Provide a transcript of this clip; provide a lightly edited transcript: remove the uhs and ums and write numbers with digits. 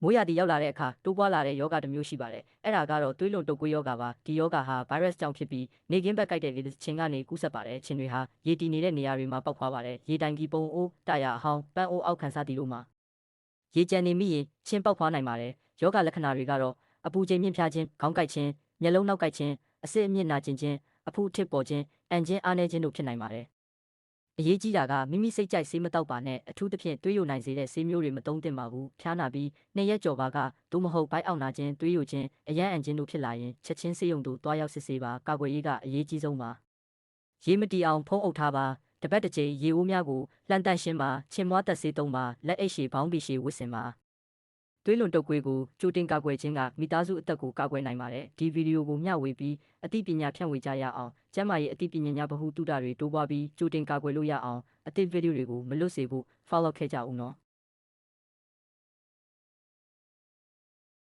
မိုးရာသီရောက်လာတဲ့အခါတိုးပွားလာတဲ့ယောဂတစ်မျိုးရှိပါတယ်။အဲ့ဒါကတော့သွေးလွန်တုပ်ကွေးယောဂပါ။ဒီယောဂဟာဗိုင်းရပ်စ်ကြောင့်ဖြစ်ပြီးနေကင်းဘက်ကိုက်တဲ့လေချင်းကနေကူးစက်ပါတယ်။ချင်းတွေဟာရေတည်နေတဲ့နေရာတွေမှာပေါက်ဖွားပါတယ်။ရေတိုင်ကြီးပုံအိုးတရအဟောင်းပန်းအိုးအောက်ခံစားတီတို့မှာရေကြံနေမိရင်ချင်းပေါက်ဖွားနိုင်ပါတယ်။ယောဂလက္ခဏာတွေကတော့အပူချိန်မြင့်ဖျားခြင်းခေါင်းကိုက်ခြင်းမျက်လုံးနောက်ကိုက်ခြင်းအဆစ်အမြင့်နာကျင်ခြင်းအဖုအထစ်ပေါ်ခြင်းအန်ခြင်းအားနည်းခြင်းတို့ဖြစ်နိုင်ပါတယ်။အရေးကြီးတာကမိမိစိတ်ကြိုက်ဆေးမတောက်ပါနဲ့အထူးသဖြင့်သွေးယိုနိုင်စေတဲ့ဆေးမျိုးတွေမသုံးသင့်ပါဘူး။ဖျားနာပြီး2 ရက်ကျော်ပါကသို့မဟုတ်ဘိုက်အောက်နာခြင်းသွေးယိုခြင်းအယမ်းအန်ခြင်းတို့ဖြစ်လာရင်ချက်ချင်းဆေးရုံသို့တွားရောက်စစ်ဆေးပါကာကွယ်ရေးကအရေးကြီးဆုံးပါ။ရေမတီအောင်ဖုံးအုပ်ထားပါတပတ်တစ်ကြိမ်ရေအိုးများကိုလှန်တန့်ရှင်းပါချင်းမွားတက်ဆေးသုံးပါလက်အိတ်ရှည်ဘောင်းဘီရှည်ဝတ်ဆင်ပါသွေးလွန်တုပ်ကွေးကိုကြိုတင်ကာကွယ်ခြင်းကမိသားစုအသက်ကိုကာကွယ်နိုင်ပါတယ်ဒီဗီဒီယိုကိုမျှဝေပြီးအသိပညာဖြန့်ဝေကြရအောင်ကျန်းမာရေးအသိပညာများဗဟုသုတတွေတိုးပွားပြီးကြိုတင်ကာကွယ်လို့ရအောင်အသစ်ဗီဒီယိုတွေကိုမလွတ်စေဖို့ follow ခဲ့ကြဦးနော်